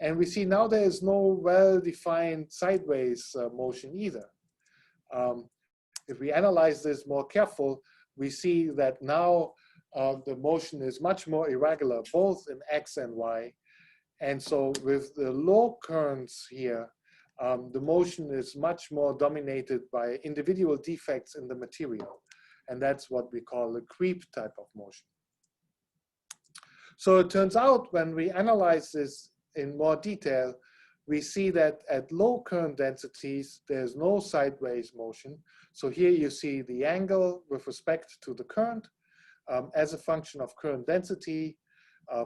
And we see now there is no well-defined sideways motion either. If we analyze this more careful, we see that now the motion is much more irregular, both in x and y. And so with the low currents here, the motion is much more dominated by individual defects in the material. And that's what we call a creep type of motion. So it turns out when we analyze this in more detail, we see that at low current densities, there's no sideways motion. So here you see the angle with respect to the current as a function of current density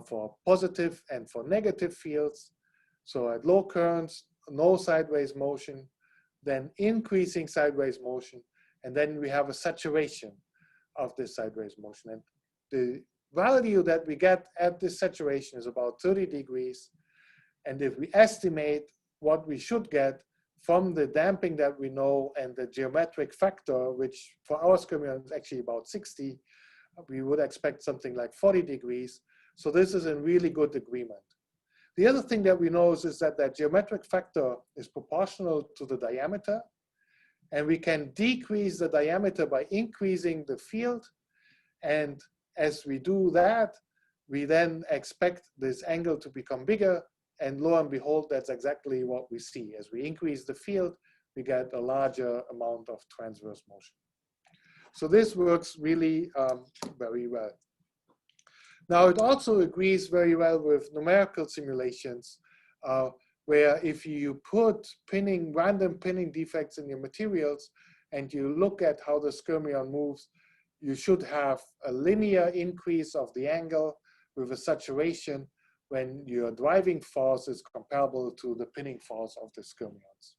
for positive and for negative fields. So at low currents, no sideways motion, then increasing sideways motion, and then we have a saturation of this sideways motion. And the value that we get at this saturation is about 30 degrees. And if we estimate what we should get from the damping that we know and the geometric factor, which for our skyrmion is actually about 60, we would expect something like 40 degrees. So this is in really good agreement. The other thing that we know is that that geometric factor is proportional to the diameter. And we can decrease the diameter by increasing the field. And as we do that, we then expect this angle to become bigger. And lo and behold, that's exactly what we see. As we increase the field, we get a larger amount of transverse motion. So this works really very well. Now, it also agrees very well with numerical simulations, where if you put random pinning defects in your materials, and you look at how the skyrmion moves, you should have a linear increase of the angle with a saturation when your driving force is comparable to the pinning force of the skyrmions.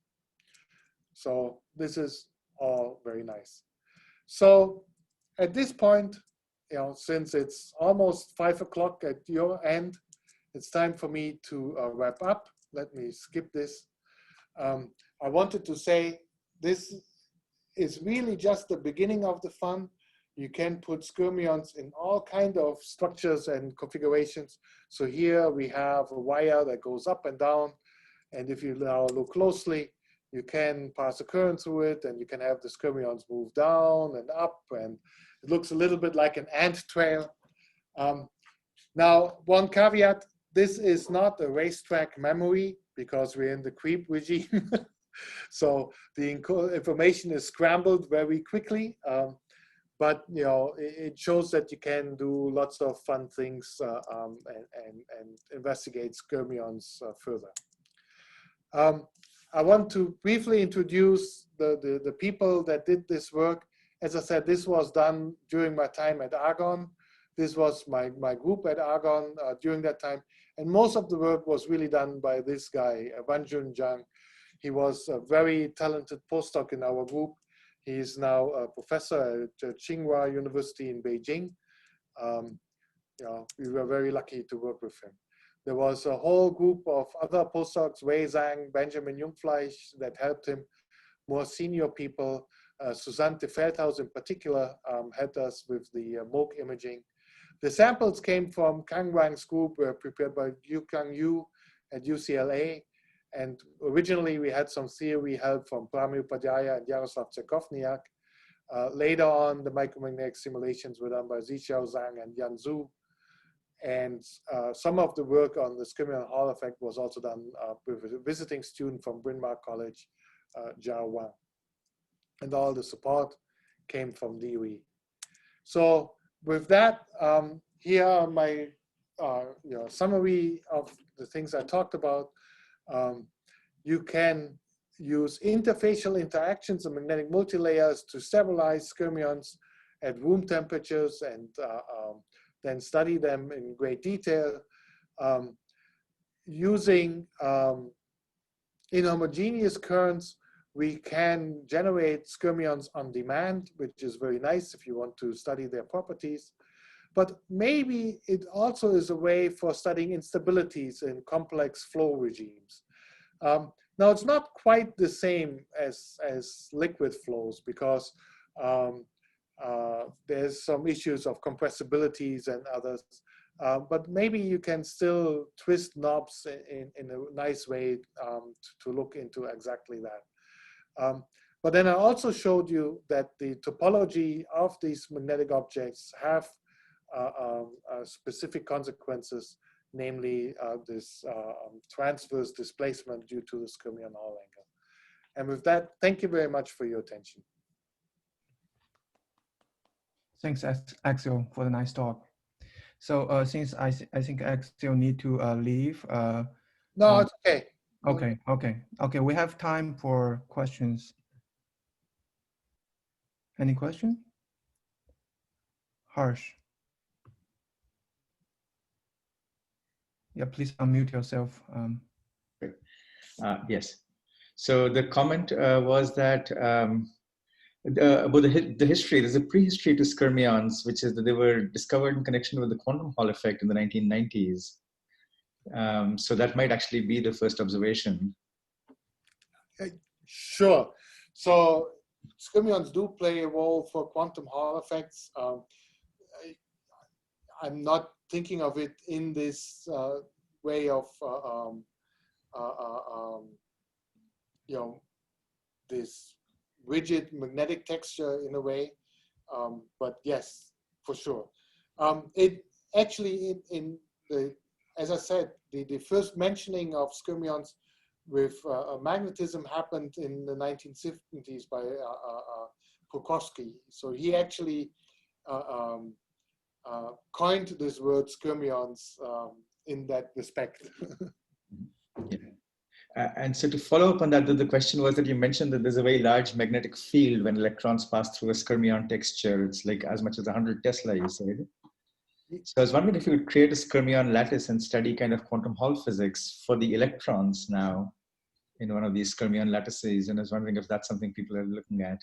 So this is all very nice. So at this point, since it's almost 5 o'clock at your end, it's time for me to wrap up. Let me skip this. I wanted to say this is really just the beginning of the fun. You can put skyrmions in all kinds of structures and configurations. So here we have a wire that goes up and down. And if you now look closely, you can pass a current through it, and you can have the skyrmions move down and up. And it looks a little bit like an ant trail. Now, one caveat, this is not a racetrack memory, because we're in the creep regime. So the information is scrambled very quickly. But you know, it shows that you can do lots of fun things and investigate skyrmions further. I want to briefly introduce the people that did this work. As I said, this was done during my time at Argonne. This was my group at Argonne during that time. And most of the work was really done by this guy, Wanjun Zhang. He was a very talented postdoc in our group. He is now a professor at Tsinghua University in Beijing. You know, we were very lucky to work with him. There was a whole group of other postdocs, Wei Zhang, Benjamin Jungfleisch, that helped him. More senior people, Susanne de Feldhaus in particular, helped us with the MOOC imaging. The samples came from Kang Wang's group, were prepared by Yukang Yu at UCLA. And originally we had some theory help from Prami Upadhyaya and Yaroslav Tcherkovniak. Later on, the micromagnetic simulations were done by Zixiao Zhang and Yan Zhu. And some of the work on the Skyrmion Hall effect was also done with a visiting student from Bryn Mawr College, Zhao Wang. And all the support came from DOE. So with that, here are my summary of the things I talked about. You can use interfacial interactions and magnetic multilayers to stabilize skyrmions at room temperatures and then study them in great detail. Using inhomogeneous currents, we can generate skyrmions on demand, which is very nice if you want to study their properties. But maybe it also is a way for studying instabilities in complex flow regimes. Now, it's not quite the same as liquid flows because there's some issues of compressibilities and others. But maybe you can still twist knobs in a nice way to look into exactly that. But then I also showed you that the topology of these magnetic objects have specific consequences, namely this transverse displacement due to the Skyrmion Hall angle. And with that, thank you very much for your attention. Thanks, Axel, for the nice talk. So since I think Axel need to leave. No, it's okay. Okay. We have time for questions. Any question? Harsh. Yeah, please unmute yourself. Yes. So the comment was that about the history, there's a prehistory to skyrmions, which is that they were discovered in connection with the quantum Hall effect in the 1990s. So that might actually be the first observation. Sure. So skyrmions do play a role for quantum Hall effects. I'm not thinking of it in this way of this rigid magnetic texture in a way, but yes, for sure. It actually as I said, the first mentioning of skyrmions with magnetism happened in the 1970s by Prokofsky. So he actually coined this word skyrmions in that respect. Yeah. And so to follow up on that, the question was that you mentioned that there's a very large magnetic field when electrons pass through a skyrmion texture. It's like as much as 100 Tesla, you said. So I was wondering if you would create a skyrmion lattice and study kind of quantum Hall physics for the electrons now in one of these skyrmion lattices. And I was wondering if that's something people are looking at.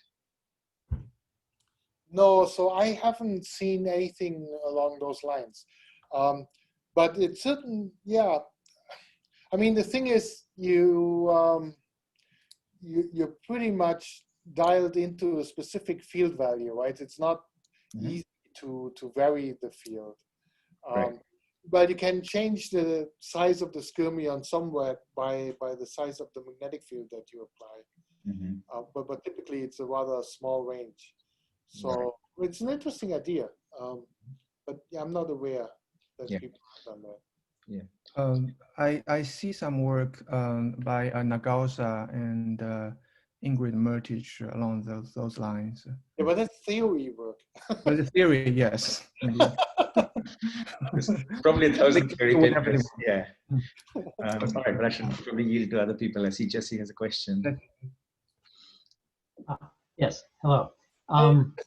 No, so I haven't seen anything along those lines. But it's certain, yeah. I mean, the thing is, you're pretty much dialed into a specific field value, right? It's not easy to vary the field. Right. But you can change the size of the skyrmion somewhat by the size of the magnetic field that you apply. But typically, it's a rather small range. So it's an interesting idea. But yeah, I'm not aware that people have done that. Yeah. I see some work by Nagausa and Ingrid Mertich along those lines. Yeah, but that's theory work. But the theory, yes, indeed. There's probably 1,000 theory Whatever they papers. Yeah. All right, but I should probably yield to other people. I see Jesse has a question. Yes, hello.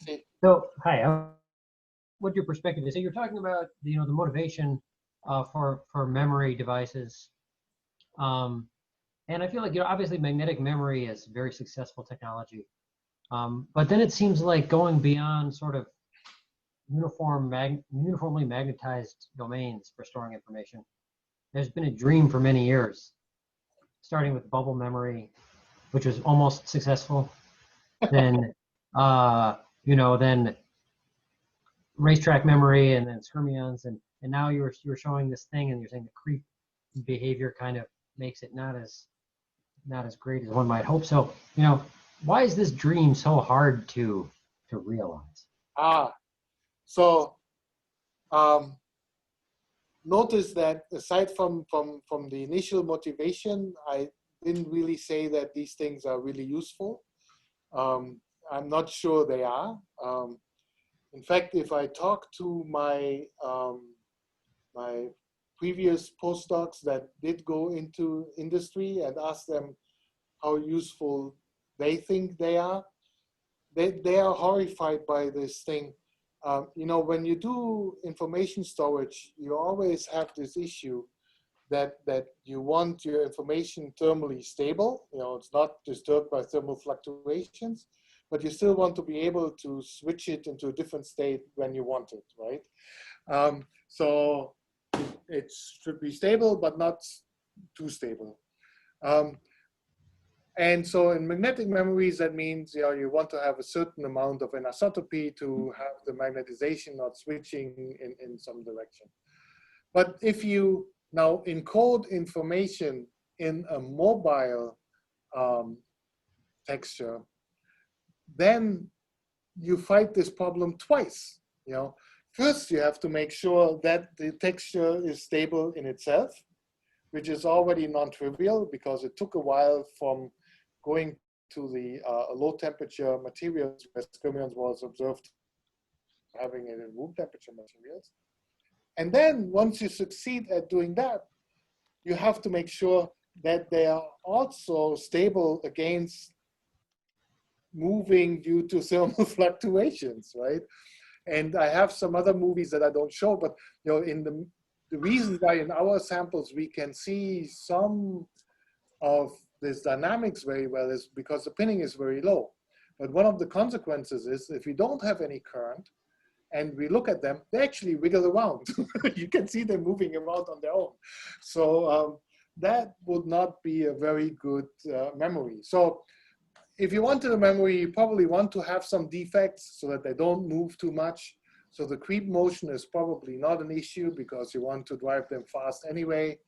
See, So, hi, what your perspective is. So you're talking about, the motivation for memory devices. And I feel like, obviously magnetic memory is very successful technology. But then it seems like going beyond sort of uniformly magnetized domains for storing information. There's been a dream for many years, starting with bubble memory, which was almost successful. Then, then racetrack memory, and then Skyrmions, and now you were showing this thing, and you're saying the creep behavior kind of makes it not as great as one might hope. So, why is this dream so hard to realize? So notice that aside from the initial motivation, I didn't really say that these things are really useful. I'm not sure they are. In fact, if I talk to my my previous postdocs that did go into industry and ask them how useful they think they are horrified by this thing. When you do information storage, you always have this issue that you want your information thermally stable. It's not disturbed by thermal fluctuations, but you still want to be able to switch it into a different state when you want it, right? So it should be stable, but not too stable. And so in magnetic memories, that means you want to have a certain amount of anisotropy to have the magnetization not switching in some direction. But if you now encode information in a mobile texture, then you fight this problem twice. First, you have to make sure that the texture is stable in itself, which is already non-trivial because it took a while from going to the low temperature materials where Skyrmions was observed having it in room temperature materials. And then once you succeed at doing that, you have to make sure that they are also stable against moving due to thermal fluctuations, right? And I have some other movies that I don't show, but in the reason why in our samples we can see some of this dynamics very well is because the pinning is very low. But one of the consequences is if we don't have any current and we look at them, they actually wiggle around. You can see them moving around on their own. So that would not be a very good memory. So if you wanted a memory, you probably want to have some defects so that they don't move too much. So the creep motion is probably not an issue because you want to drive them fast anyway.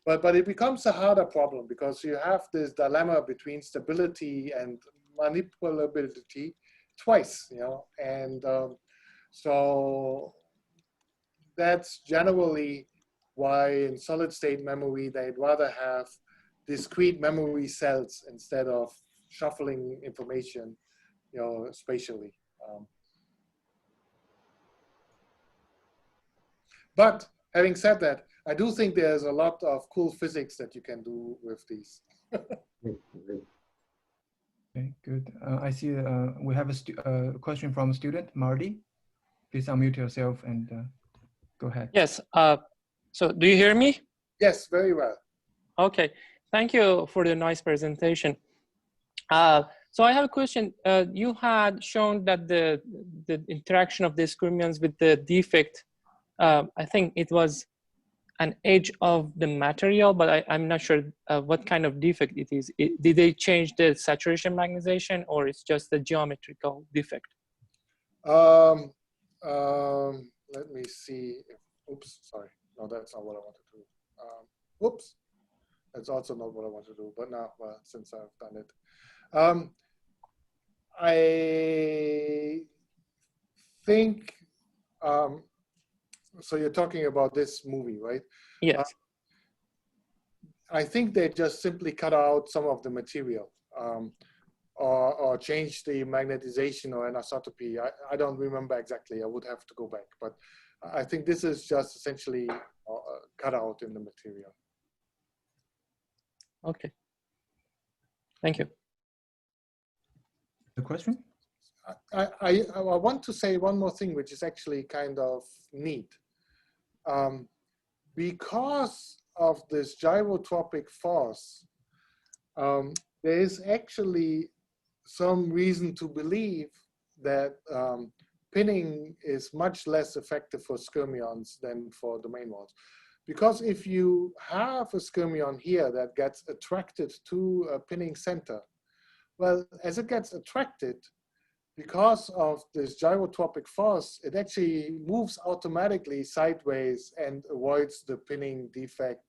But it becomes a harder problem because you have this dilemma between stability and manipulability twice, and so that's generally why in solid state memory they'd rather have discrete memory cells instead of shuffling information, spatially. But having said that, I do think there's a lot of cool physics that you can do with these. Okay, good. I see we have a question from a student, Marty. Please unmute yourself and go ahead. Yes. So do you hear me? Yes, very well. Okay. Thank you for the nice presentation. So I have a question. You had shown that the interaction of the Skyrmions with the defect, I think it was an edge of the material, but I'm not sure what kind of defect it is. Did they change the saturation magnetization, or it's just a geometrical defect? Let me see. Oops, sorry. No, that's not what I want to do. Oops, that's also not what I want to do. But now, well, since I've done it, I think So you're talking about this movie, right? Yes. I think they just simply cut out some of the material, or change the magnetization or anisotropy. I don't remember exactly. I would have to go back, but I think this is just essentially cut out in the material. Okay. Thank you. The question? I want to say one more thing, which is actually kind of neat. Because of this gyrotropic force, there is actually some reason to believe that pinning is much less effective for skyrmions than for domain walls. Because if you have a skyrmion here that gets attracted to a pinning center, well, as it gets attracted, because of this gyrotropic force, it actually moves automatically sideways and avoids the pinning defect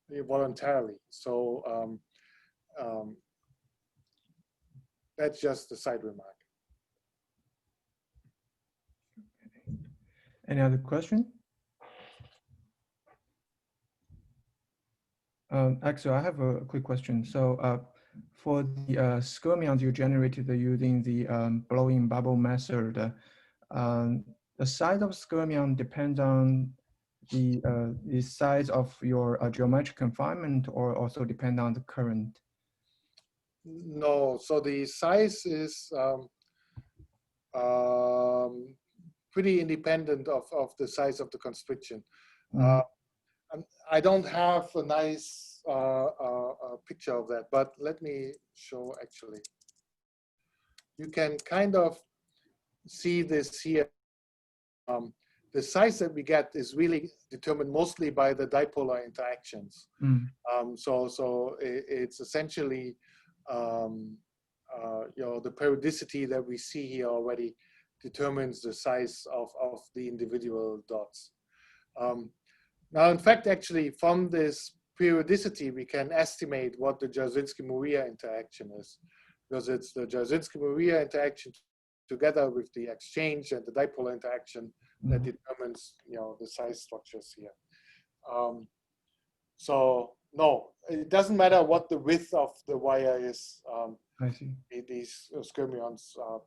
voluntarily. So that's just a side remark. Any other question? Axel, I have a quick question. So for the skyrmions you generated using the blowing bubble method, the size of skyrmion depends on the size of your geometric confinement, or also depend on the current? No, so the size is pretty independent of the size of the constriction. Mm-hmm. I don't have a nice picture of that, but let me show actually. You can kind of see this here. The size that we get is really determined mostly by the dipolar interactions. Mm. So it's essentially, the periodicity that we see here already determines the size of the individual dots. Now, in fact, actually, from this periodicity, we can estimate what the Jarzynski-Moria interaction is, because it's the Jarzynski-Moria interaction together with the exchange and the dipolar interaction that determines, the size structures here. So no, it doesn't matter what the width of the wire is. I see. These skyrmions are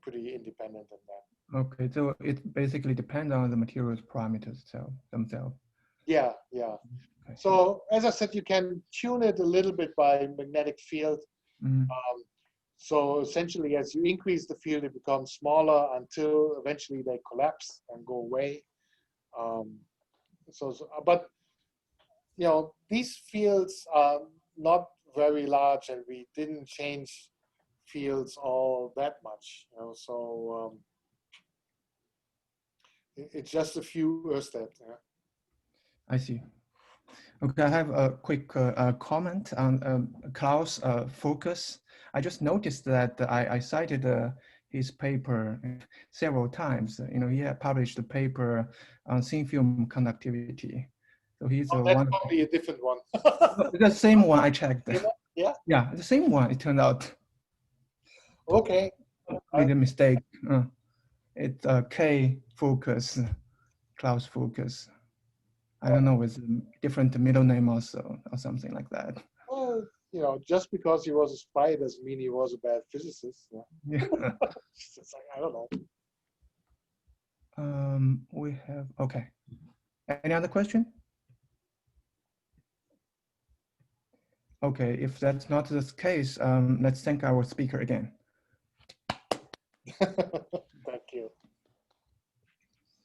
pretty independent of that. Okay, so it basically depends on the materials parameters themselves. Yeah. So as I said, you can tune it a little bit by magnetic field. Mm-hmm. So essentially, as you increase the field, it becomes smaller until eventually they collapse and go away. But these fields are not very large, and we didn't change fields all that much. So it's just a few steps. Yeah. I see. Okay, I have a quick comment on Klaus' focus. I just noticed that I cited his paper several times. He had published a paper on thin film conductivity. So he's that's probably a different one. The same one I checked. Yeah. Yeah, the same one. It turned out. Okay. Made a mistake. It's K focus, Klaus focus. I don't know, with a different middle name also, or something like that. Well, just because he was a spy doesn't mean he was a bad physicist. Yeah. It's like, I don't know. We have, okay. Any other question? Okay, if that's not the case, let's thank our speaker again.